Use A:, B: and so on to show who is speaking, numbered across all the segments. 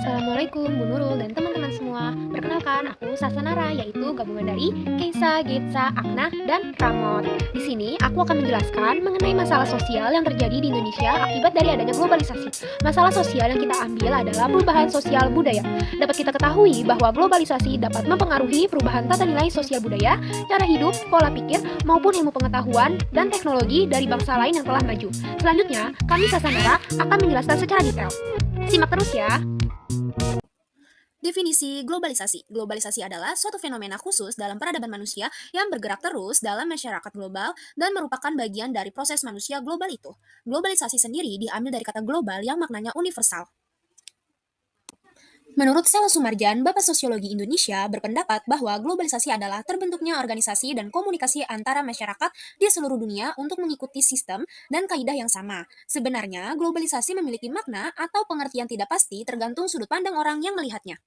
A: Assalamualaikum Bu Nurul dan teman-teman semua. Perkenalkan, aku Sasanara, yaitu gabungan dari Keisa, Getsa, Akna, dan Ramot. Di sini, aku akan menjelaskan mengenai masalah sosial yang terjadi di Indonesia akibat dari adanya globalisasi. Masalah sosial yang kita ambil adalah perubahan sosial budaya. Dapat kita ketahui bahwa globalisasi dapat mempengaruhi perubahan tata nilai sosial budaya, cara hidup, pola pikir, maupun ilmu pengetahuan dan teknologi dari bangsa lain yang telah maju. Selanjutnya, kami Sasanara akan menjelaskan secara detail. Simak terus ya.
B: Definisi globalisasi. Globalisasi adalah suatu fenomena khusus dalam peradaban manusia yang bergerak terus dalam masyarakat global dan merupakan bagian dari proses manusia global itu. Globalisasi sendiri diambil dari kata global yang maknanya universal. Menurut Sela Sumarjan, Bapak Sosiologi Indonesia berpendapat bahwa globalisasi adalah terbentuknya organisasi dan komunikasi antara masyarakat di seluruh dunia untuk mengikuti sistem dan kaidah yang sama. Sebenarnya, globalisasi memiliki makna atau pengertian tidak pasti tergantung sudut pandang orang yang melihatnya.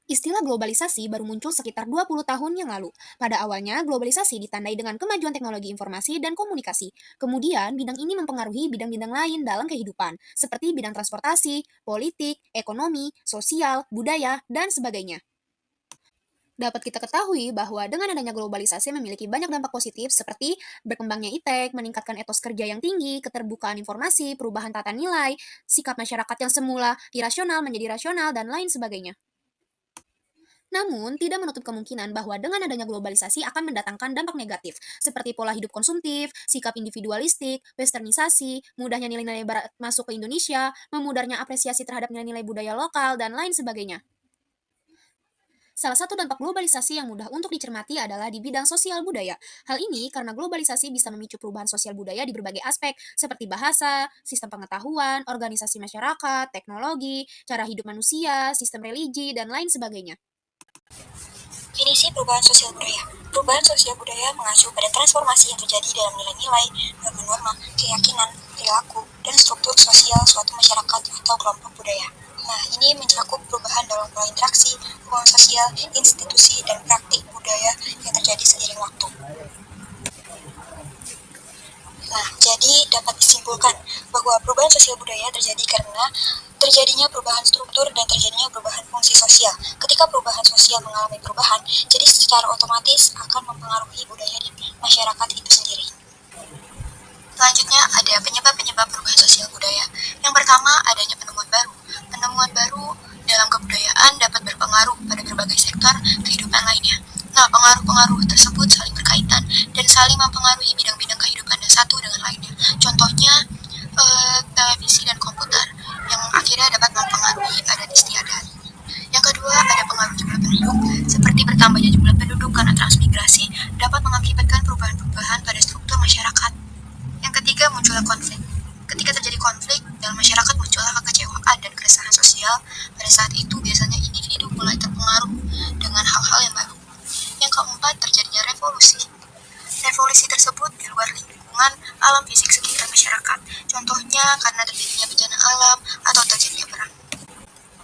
B: Istilah globalisasi baru muncul sekitar 20 tahun yang lalu. Pada awalnya, globalisasi ditandai dengan kemajuan teknologi informasi dan komunikasi. Kemudian, bidang ini mempengaruhi bidang-bidang lain dalam kehidupan, seperti bidang transportasi, politik, ekonomi, sosial, budaya, dan sebagainya. Dapat kita ketahui bahwa dengan adanya globalisasi memiliki banyak dampak positif seperti berkembangnya iptek, meningkatkan etos kerja yang tinggi, keterbukaan informasi, perubahan tata nilai, sikap masyarakat yang semula irasional menjadi rasional, dan lain sebagainya. Namun, tidak menutup kemungkinan bahwa dengan adanya globalisasi akan mendatangkan dampak negatif, seperti pola hidup konsumtif, sikap individualistik, westernisasi, mudahnya nilai-nilai barat masuk ke Indonesia, memudarnya apresiasi terhadap nilai-nilai budaya lokal, dan lain sebagainya. Salah satu dampak globalisasi yang mudah untuk dicermati adalah di bidang sosial budaya. Hal ini karena globalisasi bisa memicu perubahan sosial budaya di berbagai aspek, seperti bahasa, sistem pengetahuan, organisasi masyarakat, teknologi, cara hidup manusia, sistem religi, dan lain sebagainya.
C: Definisi perubahan sosial budaya. Perubahan sosial budaya mengacu pada transformasi yang terjadi dalam nilai-nilai, norma-norma, keyakinan, perilaku, dan struktur sosial suatu masyarakat atau kelompok budaya. Nah, ini mencakup perubahan dalam pola interaksi, hubungan sosial, institusi, dan praktik budaya yang terjadi seiring waktu. Nah, jadi dapat disimpulkan bahwa perubahan sosial budaya terjadi karena terjadinya perubahan struktur dan terjadinya perubahan fungsi sosial. Ketika perubahan sosial mengalami perubahan, jadi secara otomatis akan mempengaruhi budaya di masyarakat itu sendiri. Selanjutnya ada penyebab-penyebab perubahan sosial budaya. Yang pertama, adanya penemuan baru. Penemuan baru dalam kebudayaan dapat berpengaruh pada berbagai sektor kehidupan lainnya. Nah, pengaruh-pengaruh tersebut saling berkaitan dan saling mempengaruhi bidang-bidang kehidupan satu dengan lainnya. Contohnya, televisi dan komputer yang akhirnya dapat mempengaruhi adat istiadat. Yang kedua, ada pengaruh jumlah penduduk, seperti bertambahnya jumlah penduduk karena transmigrasi dapat mengakibatkan perubahan-perubahan pada struktur masyarakat. Yang ketiga, munculnya konflik. Ketika terjadi konflik, dalam masyarakat muncullah kekecewaan dan keresahan sosial. Pada saat itu, biasanya individu mulai terpengaruh dengan hal-hal yang baru. Yang keempat, terjadinya revolusi. Revolusi tersebut di luar lingkungan alam fisik sekitar masyarakat. Contohnya karena terjadinya bencana alam atau terjadinya perang.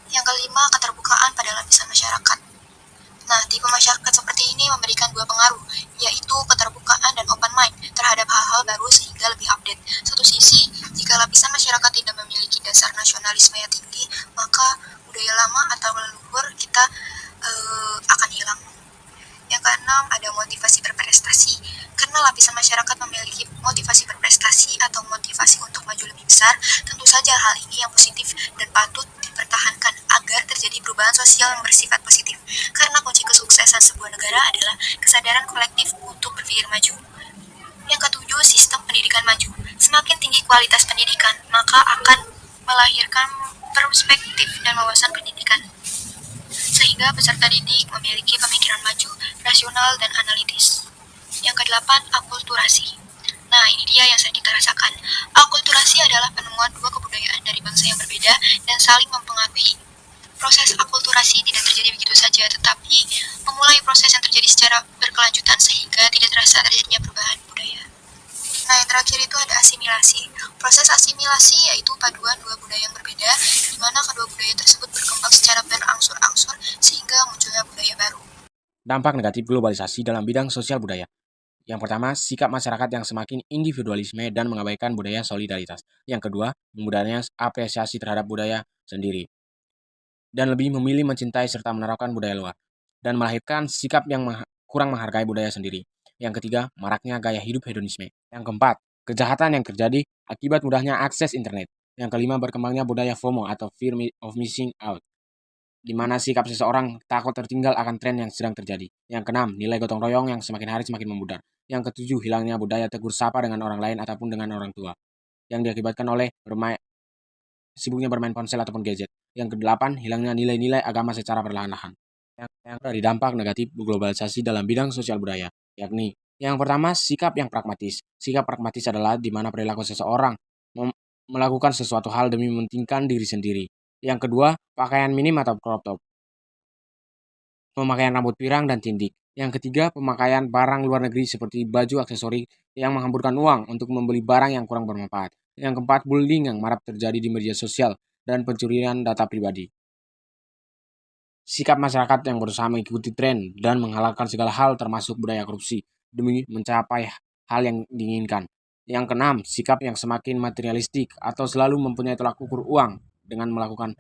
C: Yang kelima, keterbukaan pada lapisan masyarakat. Nah, tipe masyarakat seperti ini memberikan dua pengaruh, yaitu keterbukaan dan open mind terhadap hal-hal baru sehingga lebih update. Satu sisi, jika lapisan masyarakat tidak memiliki dasar nasionalisme yang tinggi, maka budaya lama atau leluhur kita akan hilang. Yang keenam, ada motivasi berprestasi. Karena lapisan masyarakat memiliki motivasi berprestasi atau motivasi untuk maju lebih besar, tentu saja hal ini yang positif dan patut dipertahankan agar terjadi perubahan sosial yang bersifat positif. Karena kunci kesuksesan sebuah negara adalah kesadaran kolektif untuk berpikir maju. Yang ketujuh, sistem pendidikan maju. Semakin tinggi kualitas pendidikan, maka akan melahirkan perspektif dan wawasan pendidikan, sehingga peserta didik memiliki pemikiran maju, rasional, dan analitis. Yang kedelapan, akulturasi. Nah, ini dia yang sering kita rasakan. Akulturasi adalah penemuan dua kebudayaan dari bangsa yang berbeda dan saling mempengaruhi. Proses akulturasi tidak terjadi begitu saja, tetapi memulai proses yang terjadi secara berkelanjutan sehingga tidak terasa terjadinya perubahan budaya. Nah, yang terakhir itu ada asimilasi. Proses asimilasi yaitu paduan dua budaya yang berbeda, di mana kedua budaya tersebut berkembang secara berangsur-angsur sehingga munculnya budaya baru.
D: Dampak negatif globalisasi dalam bidang sosial budaya. Yang pertama, sikap masyarakat yang semakin individualisme dan mengabaikan budaya solidaritas. Yang kedua, memudahnya apresiasi terhadap budaya sendiri. dan lebih memilih mencintai serta menerapkan budaya luar, dan melahirkan sikap yang kurang menghargai budaya sendiri. Yang ketiga, maraknya gaya hidup hedonisme. Yang keempat, kejahatan yang terjadi akibat mudahnya akses internet. Yang kelima, berkembangnya budaya FOMO atau Fear of Missing Out, di mana sikap seseorang takut tertinggal akan tren yang sedang terjadi. Yang keenam, nilai gotong royong yang semakin hari semakin memudar. Yang ketujuh, hilangnya budaya tegur sapa dengan orang lain ataupun dengan orang tua, yang diakibatkan oleh sibuknya bermain ponsel ataupun gadget. Yang kedelapan, hilangnya nilai-nilai agama secara perlahan-lahan. Yang dari dampak negatif globalisasi dalam bidang sosial budaya, yakni yang pertama, sikap yang pragmatis. Sikap pragmatis adalah di mana perilaku seseorang melakukan sesuatu hal demi mementingkan diri sendiri. Yang kedua, pakaian minim atau crop top. Pemakaian rambut pirang dan tindik. Yang ketiga, pemakaian barang luar negeri seperti baju aksesori yang menghamburkan uang untuk membeli barang yang kurang bermanfaat. Yang keempat, bullying yang marak terjadi di media sosial dan pencurian data pribadi. Sikap masyarakat yang berusaha mengikuti tren dan menghalalkan segala hal termasuk budaya korupsi demi mencapai hal yang diinginkan. Yang keenam, sikap yang semakin materialistik atau selalu mempunyai tolak ukur uang dengan melakukan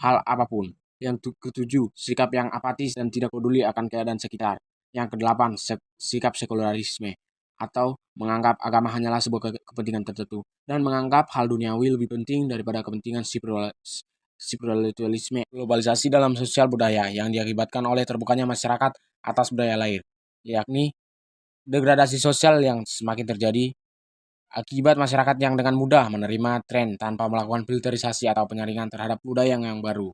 D: hal apapun. Yang ketujuh, sikap yang apatis dan tidak peduli akan keadaan sekitar. Yang kedelapan, sikap sekularisme atau menganggap agama hanyalah sebuah kepentingan tertentu dan menganggap hal duniawi lebih penting daripada kepentingan spiritualisme. Globalisasi dalam sosial budaya yang diakibatkan oleh terbukanya masyarakat atas budaya lain, yakni degradasi sosial yang semakin terjadi akibat masyarakat yang dengan mudah menerima tren tanpa melakukan filterisasi atau penyaringan terhadap budaya yang baru.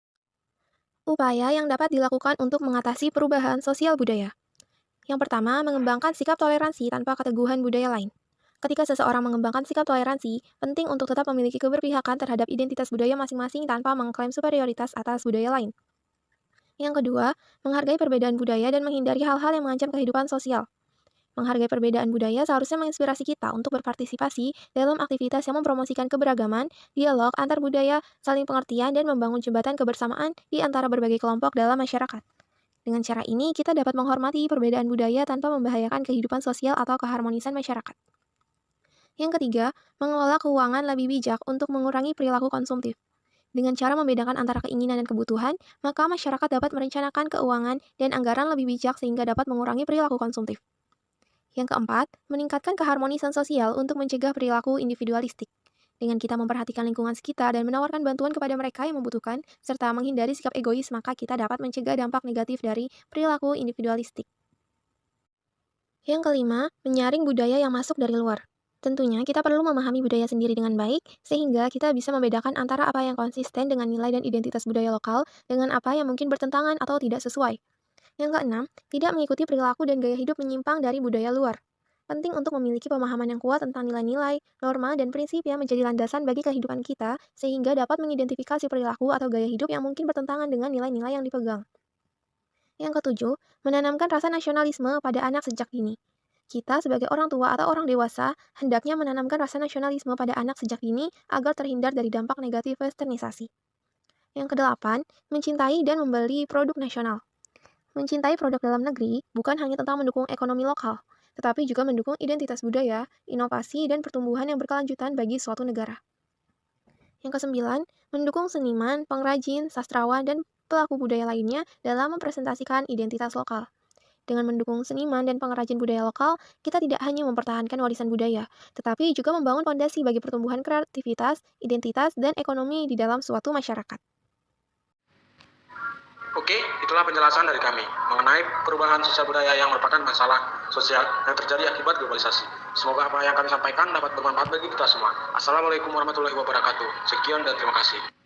A: Upaya yang dapat dilakukan untuk mengatasi perubahan sosial budaya. Yang pertama, mengembangkan sikap toleransi tanpa keteguhan budaya lain. Ketika seseorang mengembangkan sikap toleransi, penting untuk tetap memiliki keberpihakan terhadap identitas budaya masing-masing tanpa mengklaim superioritas atas budaya lain. Yang kedua, menghargai perbedaan budaya dan menghindari hal-hal yang mengancam kehidupan sosial. Menghargai perbedaan budaya seharusnya menginspirasi kita untuk berpartisipasi dalam aktivitas yang mempromosikan keberagaman, dialog antar budaya, saling pengertian, dan membangun jembatan kebersamaan di antara berbagai kelompok dalam masyarakat. Dengan cara ini, kita dapat menghormati perbedaan budaya tanpa membahayakan kehidupan sosial atau keharmonisan masyarakat. Yang ketiga, mengelola keuangan lebih bijak untuk mengurangi perilaku konsumtif. Dengan cara membedakan antara keinginan dan kebutuhan, maka masyarakat dapat merencanakan keuangan dan anggaran lebih bijak sehingga dapat mengurangi perilaku konsumtif. Yang keempat, meningkatkan keharmonisan sosial untuk mencegah perilaku individualistik. Dengan kita memperhatikan lingkungan sekitar dan menawarkan bantuan kepada mereka yang membutuhkan, serta menghindari sikap egois, maka kita dapat mencegah dampak negatif dari perilaku individualistik. Yang kelima, menyaring budaya yang masuk dari luar. Tentunya, kita perlu memahami budaya sendiri dengan baik, sehingga kita bisa membedakan antara apa yang konsisten dengan nilai dan identitas budaya lokal, dengan apa yang mungkin bertentangan atau tidak sesuai. Yang keenam, tidak mengikuti perilaku dan gaya hidup menyimpang dari budaya luar. Penting untuk memiliki pemahaman yang kuat tentang nilai-nilai, norma, dan prinsip yang menjadi landasan bagi kehidupan kita, sehingga dapat mengidentifikasi perilaku atau gaya hidup yang mungkin bertentangan dengan nilai-nilai yang dipegang. Yang ketujuh, menanamkan rasa nasionalisme pada anak sejak dini. Kita sebagai orang tua atau orang dewasa, hendaknya menanamkan rasa nasionalisme pada anak sejak dini agar terhindar dari dampak negatif westernisasi. Yang kedelapan, mencintai dan membeli produk nasional. Mencintai produk dalam negeri bukan hanya tentang mendukung ekonomi lokal, tetapi juga mendukung identitas budaya, inovasi, dan pertumbuhan yang berkelanjutan bagi suatu negara. Yang kesembilan, mendukung seniman, pengrajin, sastrawan, dan pelaku budaya lainnya dalam mempresentasikan identitas lokal. Dengan mendukung seniman dan pengrajin budaya lokal, kita tidak hanya mempertahankan warisan budaya, tetapi juga membangun fondasi bagi pertumbuhan kreativitas, identitas, dan ekonomi di dalam suatu masyarakat.
D: Oke, itulah penjelasan dari kami mengenai perubahan sosial budaya yang merupakan masalah sosial yang terjadi akibat globalisasi. Semoga apa yang kami sampaikan dapat bermanfaat bagi kita semua. Assalamualaikum warahmatullahi wabarakatuh. Sekian dan terima kasih.